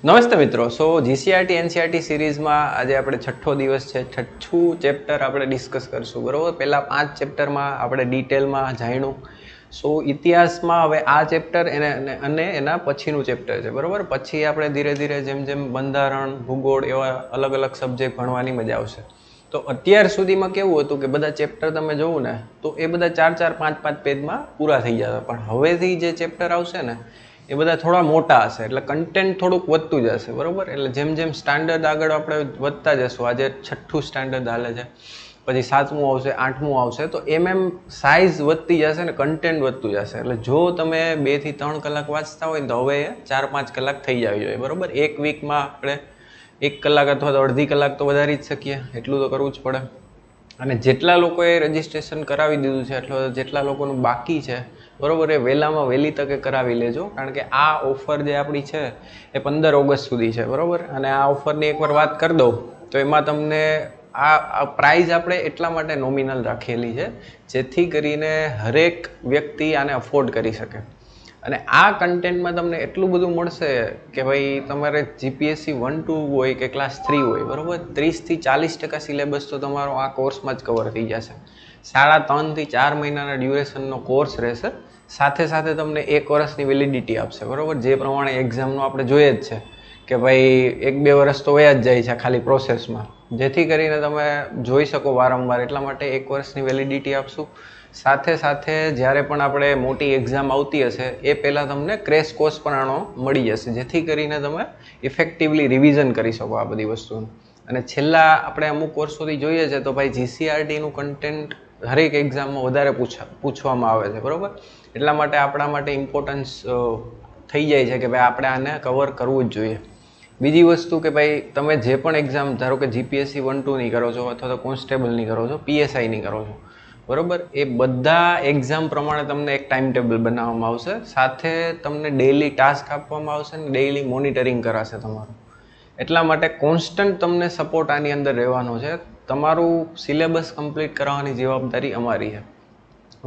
નમસ્તે મિત્રો. સો GCRT NCERT સિરીઝમાં આજે આપણે છઠ્ઠો દિવસ છે. છઠ્ઠું ચેપ્ટર આપણે ડિસ્કસ કરશું, બરાબર. પહેલાં 5 ચેપ્ટરમાં આપણે ડિટેલમાં જાણ્યું. સો ઇતિહાસમાં હવે આ ચેપ્ટર અને એના પછીનું ચેપ્ટર છે, બરાબર. પછી આપણે ધીરે ધીરે જેમ જેમ બંધારણ, ભૂગોળ એવા અલગ અલગ સબ્જેક્ટ ભણવાની મજા આવશે. તો અત્યાર સુધીમાં કેવું હતું કે બધા ચેપ્ટર તમે જોવું ને તો એ બધા 4-4, 5-5 પેજમાં પૂરા થઈ જતા. પણ હવેથી જે ચેપ્ટર આવશે ને એ બધા થોડા મોટા હશે, એટલે કન્ટેન્ટ થોડુંક વધતું જશે, બરાબર. એટલે જેમ જેમ સ્ટાન્ડર્ડ આગળ આપણે વધતા જશું, આજે 6થું સ્ટાન્ડર્ડ હાલે છે, પછી 7મું આવશે, 8મું આવશે, તો એમ સાઇઝ વધતી જશે ને કન્ટેન્ટ વધતું જશે. એટલે જો તમે 2 થી 3 કલાક વાંચતા હોય ને તો હવે 4-5 કલાક થઈ જવી જોઈએ, બરાબર. એક વીકમાં આપણે 1 કલાક અથવા તો અડધી કલાક તો વધારી જ શકીએ, એટલું તો કરવું જ પડે. અને જેટલા લોકોએ રજિસ્ટ્રેશન કરાવી દીધું છે અથવા જેટલા લોકોનું બાકી છે, બરાબર, એ વહેલામાં વહેલી તકે કરાવી લેજો. કારણ કે આ ઓફર જે આપણી છે એ 15 ઓગસ્ટ સુધી છે, બરાબર. અને આ ઓફરની એકવાર વાત કરી દઉં તો એમાં તમને આ પ્રાઇઝ આપણે એટલા માટે નોમિનલ રાખેલી છે જેથી કરીને હરેક વ્યક્તિ આને અફોર્ડ કરી શકે. અને આ કન્ટેન્ટમાં તમને એટલું બધું મળશે કે ભાઈ તમારે જીપીએસસી 1-2 હોય કે ક્લાસ 3 હોય, બરાબર, 30 થી 40% સિલેબસ તો તમારો આ કોર્સમાં જ કવર થઈ જશે. 3.5 થી 4 મહિનાના ડ્યુરેશનનો કોર્સ રહેશે. સાથે સાથે તમને 1 વર્ષની વેલિડિટી આપશે, બરાબર. જે પ્રમાણે એક્ઝામનું આપણે જોઈએ જ છે કે ભાઈ 1-2 વર્ષ તો વયા જ જાય છે ખાલી પ્રોસેસમાં, જેથી કરીને તમે જોઈ શકો વારંવાર. એટલા માટે 1 વર્ષની વેલિડિટી આપશું. સાથે સાથે જ્યારે પણ આપણે મોટી એક્ઝામ આવતી હશે એ પહેલાં તમને ક્રેશ કોર્સ પણ આનો મળી જશે, જેથી કરીને તમે ઇફેક્ટિવલી રિવિઝન કરી શકો આ બધી વસ્તુનું. અને છેલ્લા આપણે અમુક વર્ષોથી જોઈએ છે તો ભાઈ જીસીઆરટીનું કન્ટેન્ટ હરેક એક્ઝામમાં વધારે પૂછવામાં આવે છે, બરાબર. એટલા માટે આપણા માટે ઇમ્પોર્ટન્સ થઈ જાય છે કે ભાઈ આપણે આને કવર કરવું જ જોઈએ. બીજી વસ્તુ કે ભાઈ તમે જે પણ એક્ઝામ, ધારો કે જીપીએસસી 1-2ની કરો છો અથવા તો કોન્સ્ટેબલની કરો છો, પીએસઆઈની કરો છો, બરાબર, એ બધા એક્ઝામ પ્રમાણે તમને એક ટાઈમ ટેબલ બનાવવામાં આવશે. સાથે તમને ડેઇલી ટાસ્ક આપવામાં આવશે ને ડેઇલી મોનિટરિંગ કરાશે તમારું. એટલા માટે કોન્સ્ટન્ટ તમને સપોર્ટ આની અંદર રહેવાનો છે. તમારું સિલેબસ કમ્પ્લીટ કરાવવાની જવાબદારી અમારી છે,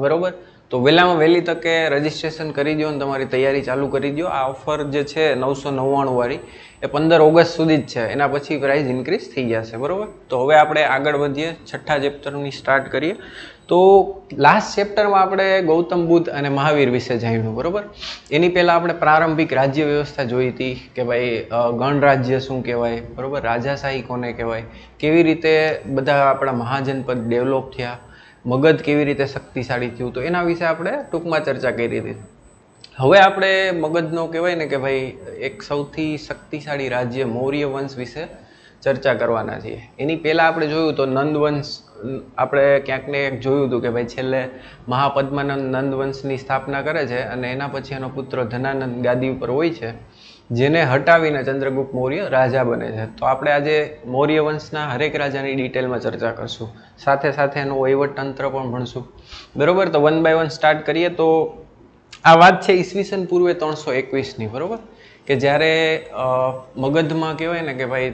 બરાબર. તો વહેલામાં વહેલી તકે રજિસ્ટ્રેશન કરી દો અને તમારી તૈયારી ચાલુ કરી દો. આ ઓફર જે છે 999 વાળી એ 15 ઓગસ્ટ સુધી જ છે. એના પછી પ્રાઇસ ઇન્ક્રીઝ થઈ જશે, બરાબર. તો હવે આપણે આગળ વધીએ, 6થા ચેપ્ટરની સ્ટાર્ટ કરીએ. તો લાસ્ટ ચેપ્ટરમાં આપણે ગૌતમ બુદ્ધ અને મહાવીર વિશે જાણ્યું, બરાબર. એની પહેલાં આપણે પ્રારંભિક રાજ્ય વ્યવસ્થા જોઈ હતી કે ભાઈ ગણરાજ્ય શું કહેવાય, બરાબર, રાજાશાહી કોને કહેવાય, કેવી રીતે બધા આપણા મહાજનપદ ડેવલપ થયા, મગધ કેવી રીતે શક્તિશાળી થયું, તો એના વિશે આપણે ટૂંકમાં ચર્ચા કરી હતી. હવે આપણે મગધનો કહેવાય ને કે ભાઈ એક સૌથી શક્તિશાળી રાજ્ય મૌર્ય વંશ વિશે ચર્ચા કરવાના છીએ. એની પહેલાં આપણે જોયું તો નંદવંશ, આપણે ક્યાંક ને ક્યાંક જોયું હતું કે ભાઈ છેલ્લે મહાપદ્માનંદ નંદવંશની સ્થાપના કરે છે અને એના પછી એનો પુત્ર ધનાનંદ ગાદી ઉપર હોય છે, જેને હટાવીને ચંદ્રગુપ્ત મૌર્ય રાજા બને છે. તો આપણે આજે મૌર્ય વંશના હરેક રાજાની ડિટેલમાં ચર્ચા કરશું. સાથે સાથે એનું વહીવટતંત્ર પણ ભણશું, બરાબર. તો 1 by 1 સ્ટાર્ટ કરીએ. તો આ વાત છે ઈસવીસન પૂર્વે 321ની, બરાબર, કે જ્યારે મગધમાં કહેવાય ને કે ભાઈ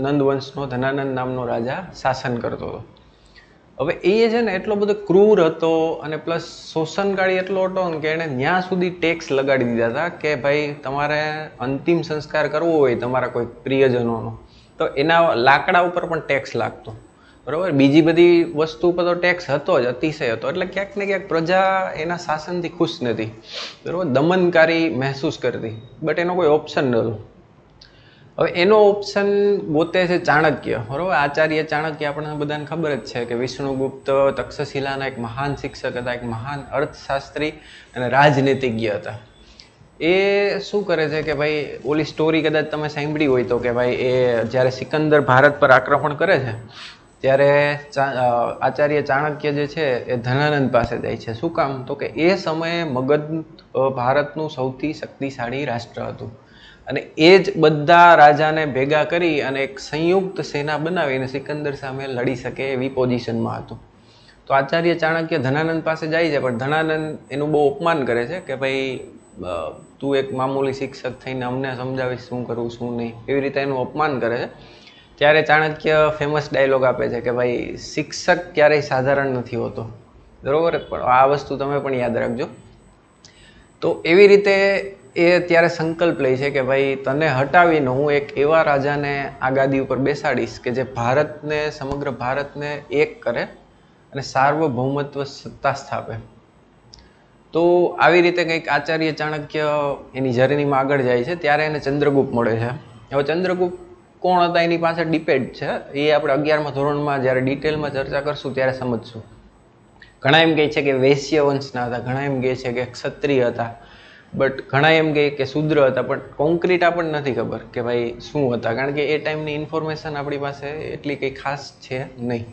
નંદવંશનો ધનાનંદ નામનો રાજા શાસન કરતો હતો. હવે એ છે ને એટલો બધો ક્રૂર હતો અને પ્લસ શોષણકારી એટલો હતો કે એણે ત્યાં સુધી ટેક્સ લગાડી દીધા હતા કે ભાઈ તમારે અંતિમ સંસ્કાર કરવો હોય તમારા કોઈ પ્રિયજનોનો તો એના લાકડા ઉપર પણ ટેક્સ લાગતો, બરાબર. બીજી બધી વસ્તુ પર તો ટેક્સ હતો જ, અતિશય હતો. એટલે ક્યાંક ને ક્યાંક પ્રજા એના શાસનથી ખુશ નથી, બરાબર, દમનકારી મહેસૂસ કરતી. બટ એનો કોઈ ઓપ્શન નહોતો. હવે એનો ઓપ્શન ગોતે છે ચાણક્ય, બરાબર. આચાર્ય ચાણક્ય આપણને બધાને ખબર જ છે કે વિષ્ણુગુપ્ત તક્ષશિલાના એક મહાન શિક્ષક હતા, એક મહાન અર્થશાસ્ત્રી અને રાજનીતિજ્ઞ હતા. એ શું કરે છે કે ભાઈ ઓલી સ્ટોરી કદાચ તમે સાંભળી હોય તો કે ભાઈ એ જ્યારે સિકંદર ભારત પર આક્રમણ કરે છે ત્યારે આચાર્ય ચાણક્ય જે છે એ ધનાનંદ પાસે જાય છે. શું કામ? તો કે એ સમયે મગધ ભારતનું સૌથી શક્તિશાળી રાષ્ટ્ર હતું અને એ જ બધા રાજાને ભેગા કરી અને એક સંયુક્ત સેના બનાવીને સિકંદર સામે લડી શકે એવી પોઝિશનમાં હતું. તો આચાર્ય ચાણક્ય ધનાનંદ પાસે જાય છે, પણ ધનાનંદ એનું બહુ અપમાન કરે છે કે ભાઈ તું એક મામૂલી શિક્ષક થઈને અમને સમજાવીશ શું કરવું શું નહીં, એવી રીતે એનું અપમાન કરે છે. ત્યારે ચાણક્ય ફેમસ ડાયલોગ આપે છે કે ભાઈ શિક્ષક ક્યારેય સાધારણ નથી હોતો, બરાબર. પણ આ વસ્તુ તમે પણ યાદ રાખજો. તો એવી રીતે એ ત્યારે સંકલ્પ લે છે કે ભાઈ તને હટાવીને હું એક એવા રાજાને આ ગાદી ઉપર બેસાડીશ કે જે ભારતને સમગ્ર ભારતને એક કરે અને સાર્વભૌમત્વ સત્તા સ્થાપે. તો આવી રીતે કંઈક આચાર્ય ચાણક્ય એની જર્નીમાં આગળ જાય છે. ત્યારે એને ચંદ્રગુપ્ત મળે છે. હવે ચંદ્રગુપ્ત કોણ હતા એની પાસે ડિપેન્ડ છે, એ આપણે 11મા ધોરણમાં જ્યારે ડિટેલમાં ચર્ચા કરશું ત્યારે સમજશું. ઘણા એમ કહે છે કે વૈશ્ય વંશના હતા, ઘણા એમ કહે છે કે ક્ષત્રિય હતા, બટ ઘણા એમ કહે કે શૂદ્ર હતા, પણ કોન્ક્રીટ આપણને નથી ખબર કે ભાઈ શું હતા, કારણ કે એ ટાઈમની ઇન્ફોર્મેશન આપણી પાસે એટલી કંઈ ખાસ છે નહીં.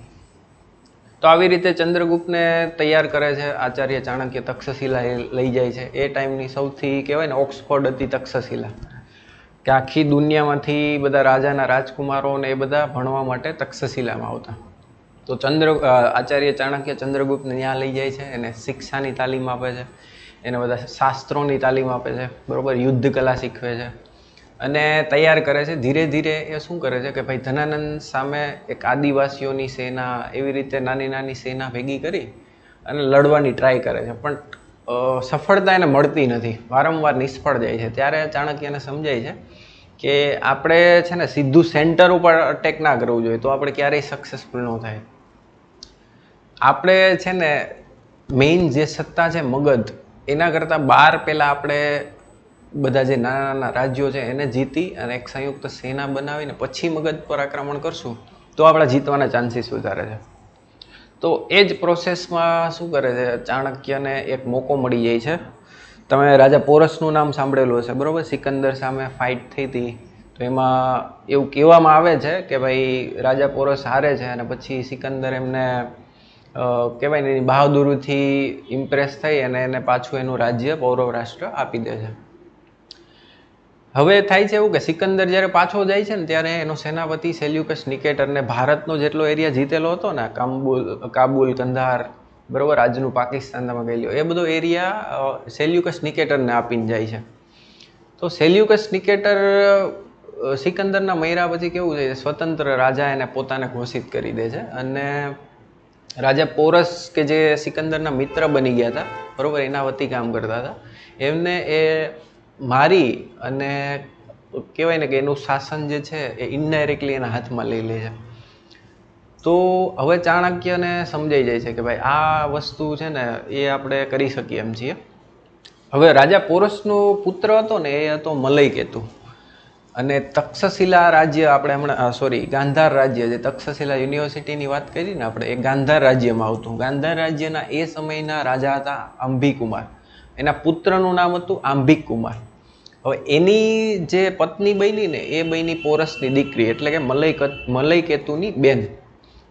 તો આવી રીતે ચંદ્રગુપ્તને તૈયાર કરે છે આચાર્ય ચાણક્ય. તક્ષશિલા લઈ જાય છે. એ ટાઈમની સૌથી કહેવાય ને ઓક્સફોર્ડ હતી તક્ષશિલા, કે આખી દુનિયામાંથી બધા રાજાના રાજકુમારો ને એ બધા ભણવા માટે તક્ષશિલામાં આવતા. તો આચાર્ય ચાણક્ય ચંદ્રગુપ્તને ત્યાં લઈ જાય છે, એને શિક્ષાની તાલીમ આપે છે, એને બધા શાસ્ત્રોની તાલીમ આપે છે, બરાબર, યુદ્ધ કલા શીખવે છે અને તૈયાર કરે છે. ધીરે ધીરે એ શું કરે છે કે ભાઈ ધનાનંદ સામે એક આદિવાસીઓની સેના, એવી રીતે નાની નાની સેના ભેગી કરી અને લડવાની ટ્રાય કરે છે, પણ સફળતા એને મળતી નથી, વારંવાર નિષ્ફળ જાય છે. ત્યારે ચાણક્યને સમજાય છે કે આપણે છે ને સીધું સેન્ટર ઉપર અટેક ના કરવું જોઈએ, તો આપણે ક્યારેય સક્સેસફુલ ન થાય. આપણે છે ને મેઇન જે સત્તા છે મગધ, એના કરતાં બહાર પહેલાં આપણે બધા જે નાના નાના રાજ્યો છે એને જીતી અને એક સંયુક્ત સેના બનાવીને પછી મગધ પર આક્રમણ કરશું તો આપણા જીતવાના ચાન્સીસ વધારે છે. તો એ જ પ્રોસેસમાં શું કરે છે, ચાણક્યને એક મોકો મળી જાય છે. તમે રાજા પોરસનું નામ સાંભળેલું હશે, બરાબર, સિકંદર સામે ફાઇટ થઈ હતી. તો એમાં એવું કહેવામાં આવે છે કે ભાઈ રાજા પોરસ હારે છે અને પછી સિકંદર એમને કહેવાય ને એની બહાદુરીથી ઇમ્પ્રેસ થઈ અને એને પાછું એનું રાજ્ય પૌરવ રાષ્ટ્ર આપી દે છે. હવે થાય છે એવું કે સિકંદર જ્યારે પાછો જાય છે ને ત્યારે એનો સેનાપતિ સેલ્યુકસ નિકેટરને ભારતનો જેટલો એરિયા જીતેલો હતો ને, કાબુલ, કંધાર, બરાબર, આજનું પાકિસ્તાન તમે કહી લો, એ બધો એરિયા સેલ્યુકસ નિકેટરને આપીને જાય છે. તો સેલ્યુકસ નિકેટર સિકંદરના મૈરા પછી કેવું છે, સ્વતંત્ર રાજા એને પોતાને ઘોષિત કરી દે છે અને રાજા પોરસ કે જે સિકંદરના મિત્ર બની ગયા હતા, બરાબર, એના વતી કામ કરતા હતા, એમને એ મારી અને કહેવાય ને કે એનું શાસન જે છે એ ઇનડાયરેક્ટલી એના હાથમાં લઈ લે છે. તો હવે ચાણક્યને સમજાઈ જાય છે કે ભાઈ આ વસ્તુ છે ને એ આપણે કરી શકીએ એમ છીએ. હવે રાજા પોરસનો પુત્ર હતો ને એ હતો મલયકેતુ, અને તક્ષશિલા રાજ્ય આપણે હમણાં ગાંધાર રાજ્ય, જે તક્ષશિલા યુનિવર્સિટીની વાત કરી ને આપણે, એ ગાંધાર રાજ્યમાં આવતું. ગાંધાર રાજ્યના એ સમયના રાજા હતા અંબિકુમાર, એના પુત્રનું નામ હતું આંબિક કુમાર. હવે એની જે પત્ની બની ને એ બની પોરસની દીકરી, એટલે કે મલયકેતુની બેન,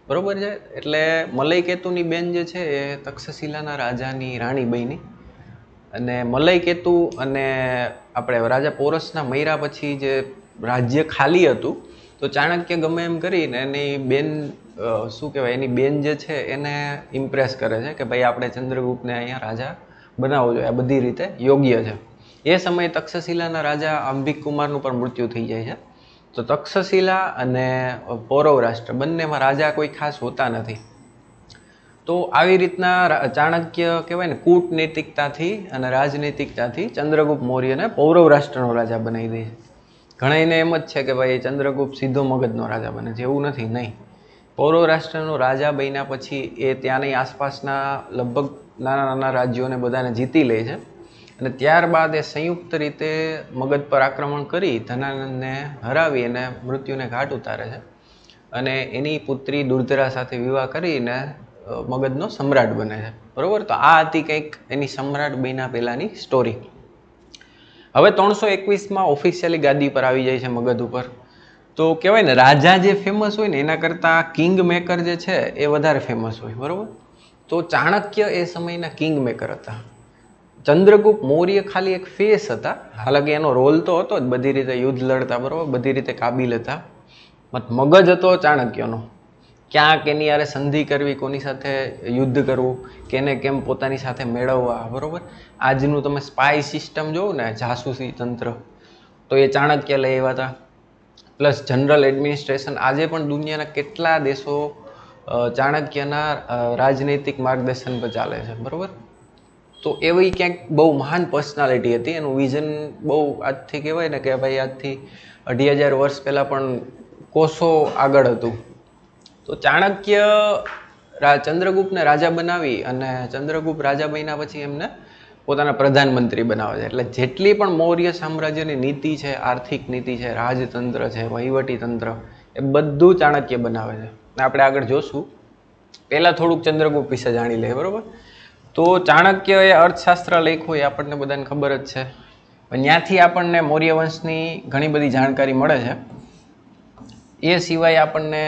બરોબર છે. એટલે મલયકેતુની બેન જે છે એ તક્ષશિલાના રાજાની રાણી બની, અને મલયકેતુ અને આપણે રાજા પોરસના મૈરા પછી જે રાજ્ય ખાલી હતું, તો ચાણક્ય ગમે એમ કરીને એની બેન શું કહેવાય, એની બેન જે છે એને ઇમ્પ્રેસ કરે છે કે ભાઈ આપણે ચંદ્રગુપ્તને અહીંયા રાજા બનાવવો જોઈએ, આ બધી રીતે યોગ્ય છે. એ સમયે તક્ષશિલાના રાજા અંબિક કુમારનું પણ મૃત્યુ થઈ જાય છે. તો તક્ષશિલા અને પૌરવ રાષ્ટ્ર બંનેમાં રાજા કોઈ ખાસ હોતા નથી. તો આવી રીતના ચાણક્ય કહેવાય ને કૂટનૈતિકતાથી અને રાજનૈતિકતાથી ચંદ્રગુપ્ત મૌર્યને પૌરવ રાષ્ટ્રનો રાજા બનાવી દે છે. ઘણા એને એમ જ છે કે ભાઈ ચંદ્રગુપ્ત સીધો મગધનો રાજા બને છે, એવું નથી, નહીં. પૌરવ રાષ્ટ્રનો રાજા બન્યા પછી એ ત્યાંની આસપાસના લગભગ નાના નાના રાજ્યોને બધાને જીતી લે છે, અને ત્યારબાદ એ સંયુક્ત રીતે મગધ પર આક્રમણ કરી ધનાનંદને હરાવી અને મૃત્યુને ઘાટ ઉતારે છે, અને એની પુત્રી દુર્ધરા સાથે વિવાહ કરીને મગધનો સમ્રાટ બને છે, બરોબર. તો આ હતી કંઈક એની સમ્રાટ બન્યા પહેલાંની સ્ટોરી. હવે 321માં ઓફિશિયલી ગાદી પર આવી જાય છે મગધ ઉપર. તો કહેવાય ને રાજા જે ફેમસ હોય ને એના કરતાં કિંગ મેકર જે છે એ વધારે ફેમસ હોય, બરાબર. તો ચાણક્ય એ સમયના કિંગ મેકર હતા. ચંદ્રગુપ્ત મૌર્ય ખાલી એક ફેસ હતા, હાલાકી એનો રોલ તો હતો જ, બધી રીતે યુદ્ધ લડતા, બરાબર, બધી રીતે કાબિલ હતા. મગજ હતો ચાણક્યનો, ક્યાંક એની યારે સંધિ કરવી, કોની સાથે યુદ્ધ કરવું, કેને કેમ પોતાની સાથે મેળવવા, બરાબર. આજનું તમે સ્પાય સિસ્ટમ જોવો ને, જાસૂસી તંત્ર, તો એ ચાણક્ય લઈ આવ્યા હતા. પ્લસ જનરલ એડમિનિસ્ટ્રેશન, આજે પણ દુનિયાના કેટલા દેશો ચાણક્યના રાજનૈતિક માર્ગદર્શન પર ચાલે છે, બરાબર. તો એવી ક્યાંક બહુ મહાન પર્સનાલિટી હતી, એનું વિઝન બહુ આજથી કહેવાય ને કે ભાઈ આજથી 2500 વર્ષ પહેલાં પણ કોસો આગળ હતું. તો ચાણક્ય ચંદ્રગુપ્તને રાજા બનાવી અને ચંદ્રગુપ્ત રાજા બન્યા પછી એમને પોતાના પ્રધાનમંત્રી બનાવે છે. એટલે જેટલી પણ મૌર્ય સામ્રાજ્યની નીતિ છે, આર્થિક નીતિ છે, રાજતંત્ર છે, વહીવટી તંત્ર, એ બધું ચાણક્ય બનાવે છે. આપણે આગળ જોશું. પહેલાં થોડુંક ચંદ્રગુપ્ત વિશે જાણી લઈએ, બરાબર. તો ચાણક્ય એ અર્થશાસ્ત્ર લખ્યું એ આપણને બધાને ખબર જ છે. ત્યાંથી આપણને મૌર્ય વંશની ઘણી બધી જાણકારી મળે છે. એ સિવાય આપણને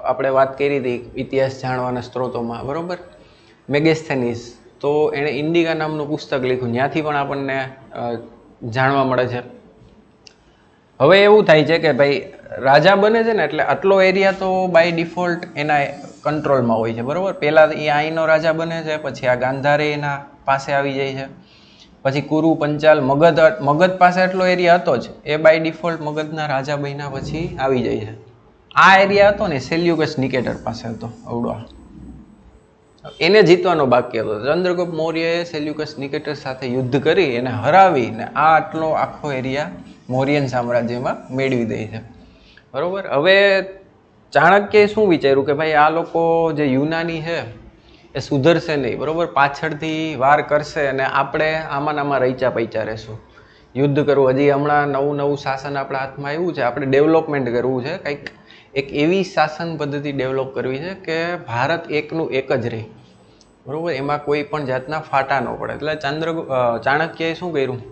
આપણે વાત કરી હતી ઇતિહાસ જાણવાના સ્ત્રોતોમાં, બરાબર, મેગેસ્થેનીસ, તો એણે ઇન્ડિકા નામનું પુસ્તક લખ્યું, ત્યાંથી પણ આપણને જાણવા મળે છે. હવે એવું થાય છે કે ભાઈ રાજા બને છે ને એટલે આટલો એરિયા તો બાય ડિફોલ્ટ એના કંટ્રોલમાં હોય છે, બરાબર. પહેલાં એ અહીંનો રાજા બને છે, પછી આ ગાંધારે એના પાસે આવી જાય છે, પછી કુરુ, પંચાલ, મગધ પાસે આટલો એરિયા હતો જ, એ બાય ડિફોલ્ટ મગધના રાજા બન્યા પછી આવી જાય છે. આ એરિયા હતો ને સેલ્યુકસ નિકેટર પાસે હતો, અવડો એને જીતવાનો બાકી હતો. ચંદ્રગુપ્ત મૌર્યએ સેલ્યુકસ નિકેટર સાથે યુદ્ધ કરી એને હરાવીને આ આટલો આખો એરિયા મૌર્યન સામ્રાજ્યમાં મેળવી દે છે, બરાબર. હવે ચાણક્યએ શું વિચાર્યું કે ભાઈ આ લોકો જે યુનાની છે એ સુધરશે નહીં, બરાબર, પાછળથી વાર કરશે અને આપણે આમાં રૈચા પૈચા રહેશું. યુદ્ધ કરવું, હજી હમણાં નવું શાસન આપણા હાથમાં આવ્યું છે, આપણે ડેવલપમેન્ટ કરવું છે, કંઈક એક એવી શાસન પદ્ધતિ ડેવલપ કરવી છે કે ભારત એકનું એક જ રહે, બરાબર, એમાં કોઈ પણ જાતના ફાટા ન પડે. એટલે ચાણક્યએ શું કર્યું,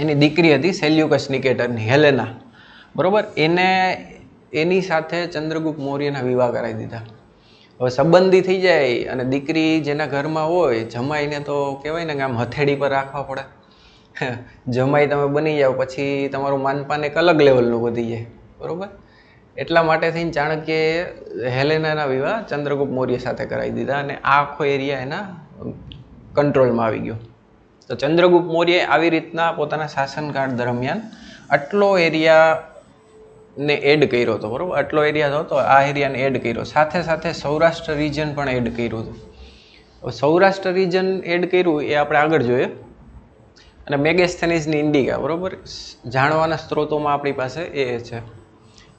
એની દીકરી હતી સેલ્યુકસ નિકેટરની, હેલેના, બરાબર, એની સાથે ચંદ્રગુપ્ત મૌર્યના વિવાહ કરાવી દીધા. હવે સંબંધી થઈ જાય અને દીકરી જેના ઘરમાં હોય, જમાઈને તો કહેવાય ને કે આમ હથેળી પર રાખવા પડે. જમાઈ તમે બની જાઓ પછી તમારું માનપાન એક અલગ લેવલનું વધી જાય, બરાબર. એટલા માટે થઈને ચાણક્યએ હેલેનાના વિવાહ ચંદ્રગુપ્ત મૌર્ય સાથે કરાવી દીધા અને આ આખો એરિયા એના કંટ્રોલમાં આવી ગયો. તો ચંદ્રગુપ્ત મૌર્યએ આવી રીતના પોતાના શાસનકાળ દરમિયાન આટલો એરિયાને એડ કર્યો હતો, બરાબર. આટલો એરિયા હતો, આ એરિયાને એડ કર્યો, સાથે સાથે સૌરાષ્ટ્ર રિજન પણ એડ કર્યું હતું. સૌરાષ્ટ્ર રિજન એડ કર્યું એ આપણે આગળ જોઈએ. અને મેગેસ્થેનીસની ઇન્ડિકા, બરાબર, જાણવાના સ્ત્રોતોમાં આપણી પાસે એ છે.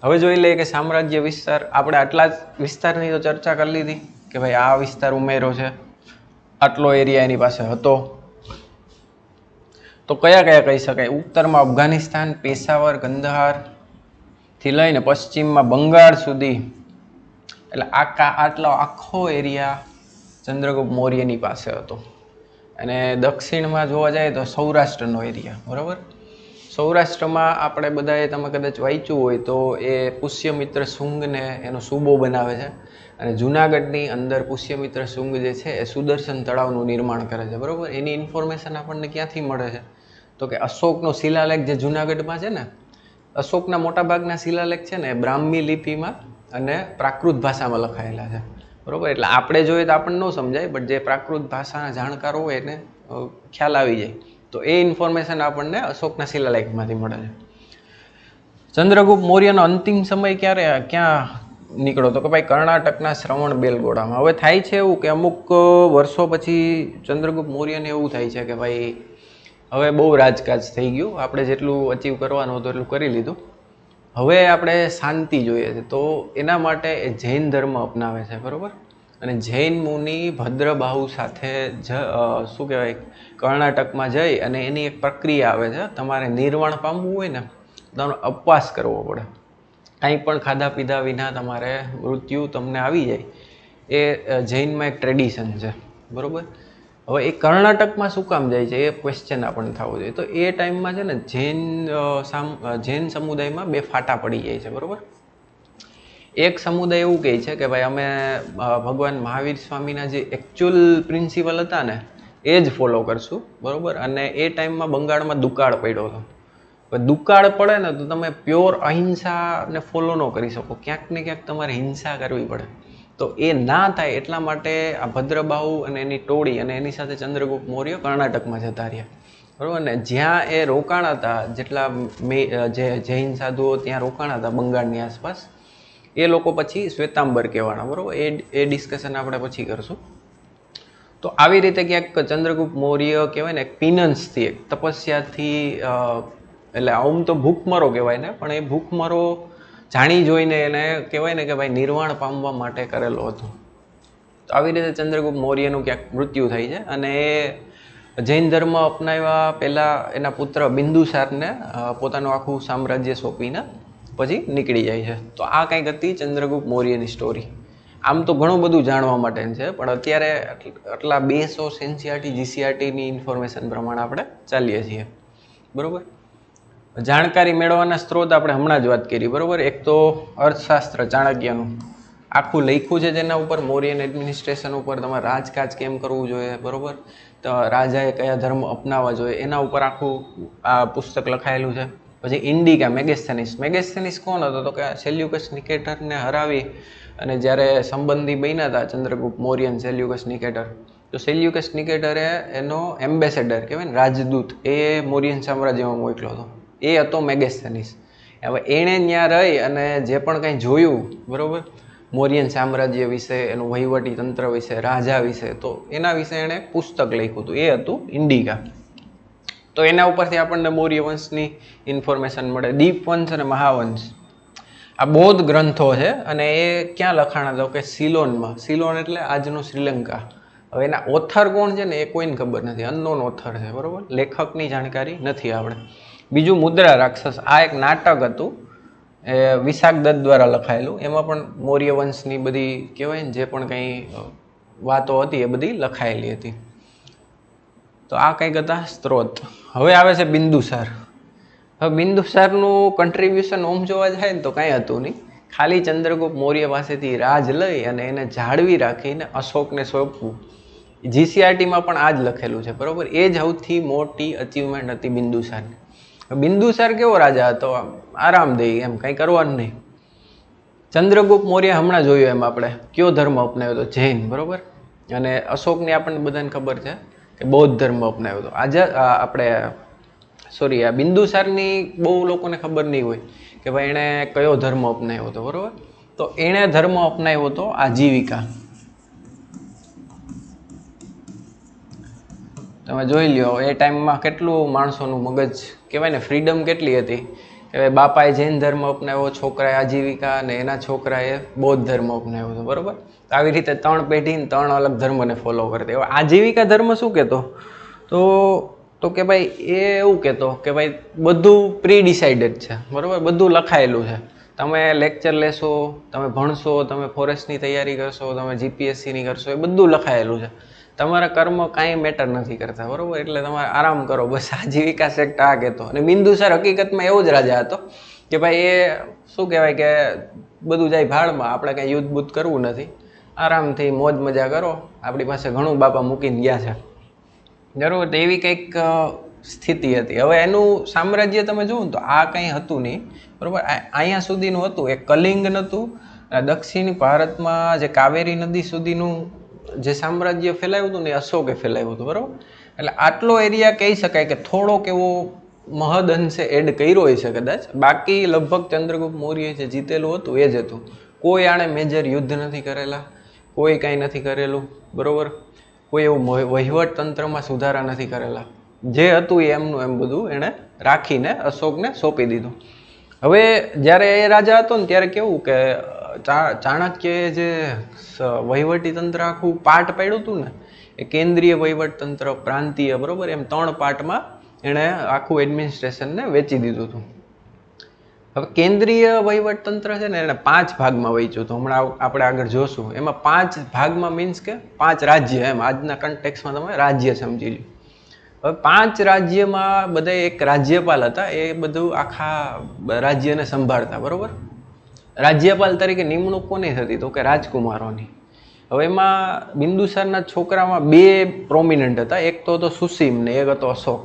હવે જોઈ લઈએ કે સામ્રાજ્ય વિસ્તાર, આપણે આટલા જ વિસ્તારની તો ચર્ચા કરી લીધી કે ભાઈ આ વિસ્તાર ઉમેરો છે, આટલો એરિયા એની પાસે હતો. તો કયા કયા કહી શકાય? ઉત્તરમાં અફઘાનિસ્તાન, પેશાવર, કંદહારથી લઈને પશ્ચિમમાં બંગાળ સુધી, એટલે આટલો આખો એરિયા ચંદ્રગુપ્ત મૌર્યની પાસે હતો. અને દક્ષિણમાં જોવા જાય તો સૌરાષ્ટ્રનો એરિયા, બરાબર. સૌરાષ્ટ્રમાં આપણે બધાએ તમે કદાચ વાંચ્યું હોય તો એ પુષ્યમિત્ર શુંગને એનો સૂબો બનાવે છે. અને જુનાગઢની અંદર પુષ્યમિત્ર શુંગ જે છે એ સુદર્શન તળાવનું નિર્માણ કરે છે, બરાબર. એની ઇન્ફોર્મેશન આપણને ક્યાંથી મળે છે? તો કે અશોકનો શિલાલેખ જે જુનાગઢમાં છે ને, અશોકના મોટાભાગના શિલાલેખ છે ને એ બ્રાહ્મી લિપિમાં અને પ્રાકૃત ભાષામાં લખાયેલા છે, બરાબર. એટલે આપણે જોઈએ તો આપણને ન સમજાય, બટ જે પ્રાકૃત ભાષાના જાણકાર હોય એને ખ્યાલ આવી જાય. તો એ ઇન્ફોર્મેશન આપણને અશોકના શિલાલેખમાંથી મળે છે. ચંદ્રગુપ્ત મૌર્યનો અંતિમ સમય ક્યાં નીકળો તો કે ભાઈ કર્ણાટકના શ્રવણ બેલગોળામાં. હવે થાય છે એવું કે અમુક વર્ષો પછી ચંદ્રગુપ્ત મૌર્યને એવું થાય છે કે ભાઈ હવે બહુ રાજકાજ થઈ ગયું, આપણે જેટલું અચીવ કરવાનું હતું એટલું કરી લીધું, હવે આપણે શાંતિ જોઈએ છે. તો એના માટે એ જૈન ધર્મ અપનાવે છે, બરાબર. અને જૈન મુનિ ભદ્રબાહુ સાથે શું કહેવાય કર્ણાટકમાં જઈ અને એની એક પ્રક્રિયા આવે છે. તમારે નિર્વાણ પામવું હોય ને તમારે ઉપવાસ કરવો પડે, કંઈ પણ ખાધા પીધા વિના તમારે મૃત્યુ તમને આવી જાય, એ જૈનમાં એક ટ્રેડિશન છે, બરાબર. હવે એ કર્ણાટકમાં શું કામ જાય છે એ ક્વેશ્ચન આપણને થવો જોઈએ. તો એ ટાઈમમાં છે ને જૈન સમુદાયમાં બે ફાટા પડી જાય છે, બરાબર. એક સમુદાય એવું કહે છે કે ભાઈ અમે ભગવાન મહાવીર સ્વામીના જે એકચ્યુઅલ પ્રિન્સિપલ હતા ને એ જ ફોલો કરશું, બરાબર. અને એ ટાઈમમાં બંગાળમાં દુકાળ પડ્યો હતો. દુકાળ પડે ને તો તમે પ્યોર અહિંસાને ફોલો ન કરી શકો, ક્યાંક ને ક્યાંક તમારે હિંસા કરવી પડે. તો એ ના થાય એટલા માટે આ ભદ્રબાહુ અને એની ટોળી અને એની સાથે ચંદ્રગુપ્ત મૌર્ય કર્ણાટકમાં જતા રહ્યા, બરાબર. ને જ્યાં એ રોકાણા હતા, જેટલા જે જૈન સાધુઓ ત્યાં રોકાણા હતા બંગાળની આસપાસ, એ લોકો પછી શ્વેતાંબર કહેવાના, બરાબર. એ ડિસ્કશન આપણે પછી કરશું. તો આવી રીતે ક્યાંક ચંદ્રગુપ્ત મૌર્ય કહેવાય ને એક પિનન્સથી, એક તપસ્યાથી, એટલે આમ તો ભૂખમરો કહેવાય ને, પણ એ ભૂખમરો જાણી જોઈને એને કહેવાય ને કે ભાઈ નિર્વાણ પામવા માટે કરેલો હતો. તો આવી રીતે ચંદ્રગુપ્ત મૌર્યનું ક્યાંક મૃત્યુ થાય છે અને એ જૈન ધર્મ અપનાવ્યા પહેલાં એના પુત્ર બિંદુસારને પોતાનું આખું સામ્રાજ્ય સોંપીને પછી નીકળી જાય છે. તો આ કંઈક હતી ચંદ્રગુપ્ત મૌર્યની સ્ટોરી. આમ તો ઘણું બધું જાણવા માટે છે, પણ અત્યારે આટલા 200 એનસીઆરટી જીસીઆરટીની ઇન્ફોર્મેશન પ્રમાણે આપણે ચાલીએ છીએ. બરાબર. જાણકારી મેળવવાના સ્ત્રોત આપણે હમણાં જ વાત કરી. બરાબર. એક તો અર્થશાસ્ત્ર ચાણક્યનું આખું લખ્યું છે જેના ઉપર, મૌર્યન એડમિનિસ્ટ્રેશન ઉપર, તમારે રાજકાજ કેમ કરવું જોઈએ, બરાબર, તો રાજાએ કયા ધર્મ અપનાવવા જોઈએ એના ઉપર આખું આ પુસ્તક લખાયેલું છે. પછી ઇન્ડિકા મેગેસ્થેનિસ કોણ હતો? તો કે સેલ્યુકસ નિકેટરને હરાવી અને જ્યારે સંબંધી બન્યા હતા ચંદ્રગુપ્ત મૌર્યન સેલ્યુકસ નિકેટર, તો સેલ્યુકસ નિકેટરે એનો એમ્બેસેડર કહેવાય ને, રાજદૂત, એ મૌર્યન સામ્રાજ્યમાં મોકલ્યો હતો. એ હતો મેગેસ્થેનિસ. હવે એણે ત્યાં રહી અને જે પણ કંઈ જોયું, બરાબર, મૌર્યન સામ્રાજ્ય વિશે, એનું વહીવટી તંત્ર વિશે, રાજા વિશે, તો એના વિશે એણે પુસ્તક લખ્યું હતું. એ હતું ઇન્ડિકા. તો એના ઉપરથી આપણને મૌર્ય વંશની ઇન્ફોર્મેશન મળે. દીપવંશ અને મહાવંશ આ બૌદ્ધ ગ્રંથો છે અને એ ક્યાં લખાણા હતા? કે સિલોનમાં. સિલોન એટલે આજનું શ્રીલંકા. હવે એના ઓથર કોણ છે ને એ કોઈને ખબર નથી, અનનોન ઓથર છે. બરાબર. લેખકની જાણકારી નથી આપણે. બીજું મુદ્રા રાક્ષસ, આ એક નાટક હતું, એ વિશાખ દત્ત દ્વારા લખાયેલું. એમાં પણ મૌર્ય વંશની બધી કહેવાય ને જે પણ કંઈ વાતો હતી એ બધી લખાયેલી હતી. તો આ કંઈક હતા સ્ત્રોત. હવે આવે છે બિંદુસાર. હવે બિંદુસારનું કન્ટ્રીબ્યુશન ઓમ જોવા જાય ને તો કાંઈ હતું નહીં. ખાલી ચંદ્રગુપ્ત મૌર્ય પાસેથી રાજ લઈ અને એને જાળવી રાખીને અશોકને સોંપવું. જીસીઆરટીમાં પણ આ જ લખેલું છે. બરાબર. એ જ સૌથી મોટી અચીવમેન્ટ હતી બિંદુસારની. બિંદુસાર કેવો રાજા હતો? આરામદેહી, એમ કંઈ કરવાનું નહીં. ચંદ્રગુપ્ત મૌર્ય હમણાં જોયું એમ આપણે કયો ધર્મ અપનાવ્યો હતો? જૈન. બરાબર. અને અશોકની આપણને બધાને ખબર છે કે બૌદ્ધ ધર્મ અપનાવ્યો હતો. આજે આપણે આ બિંદુસારની બહુ લોકોને ખબર નહીં હોય કે ભાઈ એણે કયો ધર્મ અપનાવ્યો હતો. બરાબર. તો એણે ધર્મ અપનાવ્યો હતો આજીવિકા. તમે જોઈ લ્યો એ ટાઈમમાં કેટલું માણસોનું મગજ કહેવાય ને, ફ્રીડમ કેટલી હતી કે ભાઈ બાપાએ જૈન ધર્મ અપનાવ્યો, છોકરાએ આજીવિકા, અને એના છોકરાએ બૌદ્ધ ધર્મ અપનાવ્યો હતો. બરાબર. આવી રીતે 3 પેઢીને 3 અલગ ધર્મને ફોલો કરતી. હવે આજીવિકા ધર્મ શું કહેતો? તો કે ભાઈ એ એવું કહેતો કે ભાઈ બધું પ્રી ડિસાઇડેડ છે. બરાબર. બધું લખાયેલું છે. તમે લેક્ચર લેશો, તમે ભણશો, તમે ફોરેસ્ટની તૈયારી કરશો, તમે જીપીએસસીની કરશો, એ બધું લખાયેલું છે. તમારા કર્મ કાંઈ મેટર નથી કરતા. બરાબર. એટલે તમારે આરામ કરો, બસ. આજીવિકા સેક્ટ આ કહેતો. અને બિંદુસાર હકીકતમાં એવો જ રાજા હતો કે ભાઈ એ શું કહેવાય કે બધું જાય ભાડમાં, આપણે કાંઈ યુદ્ધ બુદ્ધ કરવું નથી, આરામથી મોજ મજા કરો, આપણી પાસે ઘણું બાપા મૂકીને ગયા છે. બરાબર. તો એવી કંઈક સ્થિતિ હતી. હવે એનું સામ્રાજ્ય તમે જુઓ ને તો આ કંઈ હતું નહીં. બરાબર. અહીંયા સુધીનું હતું. એક કલિંગ નહોતું. દક્ષિણ ભારતમાં જે કાવેરી નદી સુધીનું જે સામ્રાજ્ય ફેલાયું હતું ને એ અશોકે ફેલાયું હતું. બરાબર. એટલે આટલો એરિયા કહી શકાય કે થોડોક એવો મહદ અંશે એડ કર્યો હોય છે કદાચ. બાકી લગભગ ચંદ્રગુપ્ત મૌર્ય જે જીતેલું હતું એ જ હતું. કોઈ આણે મેજર યુદ્ધ નથી કરેલા, કોઈ કાંઈ નથી કરેલું. બરાબર. કોઈ એવું વહીવટ તંત્રમાં સુધારા નથી કરેલા. જે હતું એ એમનું એમ બધું એણે રાખીને અશોકને સોંપી દીધું. હવે જ્યારે એ રાજા હતો ને ત્યારે કેવું કે ચાણક્યએ જે વહીવટી તંત્ર આખું પાર્ટ પાડ્યું હતું ને, એ કેન્દ્રીય વહીવટ તંત્ર, પ્રાંતીય, બરાબર, એમ 3 પાર્ટમાં એણે આખું એડમિનિસ્ટ્રેશનને વેચી દીધું હતું. હવે કેન્દ્રીય વહીવટ તંત્ર છે ને એને 5 ભાગમાં વહેંચ્યું હતું. હમણાં આપણે આગળ જોશું. એમાં 5 ભાગમાં મીન્સ કે 5 રાજ્ય, એમ આજના કન્ટેક્સમાં તમે રાજ્ય સમજી લો. હવે 5 રાજ્યમાં બધા એક રાજ્યપાલ હતા. એ બધું આખા રાજ્યને સંભાળતા. બરાબર. રાજ્યપાલ તરીકે નિમણૂક કોની થતી? તો કે રાજકુમારોની. હવે એમાં બિંદુસારના છોકરામાં 2 પ્રોમિનન્ટ હતા. એક તો હતો સુસીમ ને એક હતો અશોક.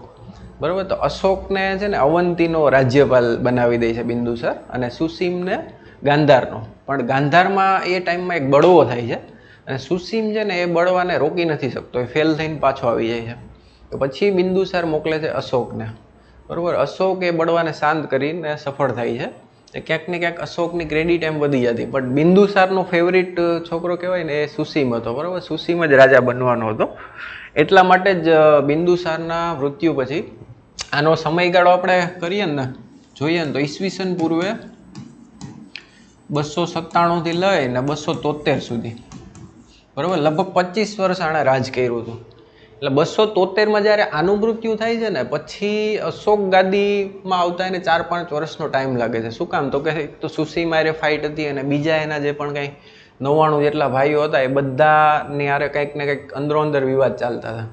બરાબર. તો અશોકને છે ને અવંતીનો રાજ્યપાલ બનાવી દે છે બિંદુસાર, અને સુસીમને ગાંધારનો. પણ ગાંધારમાં એ ટાઈમમાં એક બળવો થાય છે અને સુસીમ છે ને એ બળવાને રોકી નથી શકતો, એ ફેલ થઈને પાછો આવી જાય છે. તો પછી બિંદુસાર મોકલે છે અશોકને. બરાબર. અશોક એ બળવાને શાંત કરીને સફળ થાય છે એ ક્યાંક ને ક્યાંક અશોકની ક્રેડિટ એમ વધી જતી. બટ બિંદુસારનો ફેવરિટ છોકરો કહેવાય ને એ સુસીમ હતો, બરાબર. સુસીમ જ રાજા બનવાનો હતો. એટલા માટે જ બિંદુસારના મૃત્યુ પછી આનો સમયગાળો આપણે કરીએ ને જોઈએ ને તો ઈસવીસન પૂર્વે 297 થી લઈને 273 સુધી, બરાબર, લગભગ 25 વર્ષ આણે રાજ કર્યું હતું. એટલે 273માં જ્યારે આનું મૃત્યુ થાય છે ને પછી અશોક ગાદીમાં આવતા એને 4-5 વર્ષનો ટાઈમ લાગે છે. શું કામ? તો કે એક તો સુસીમાં હારે ફાઇટ હતી અને બીજા એના જે પણ કંઈ 99 જેટલા ભાઈઓ હતા એ બધાની હારે કંઈક ને કંઈક અંદરો અંદર વિવાદ ચાલતા હતા,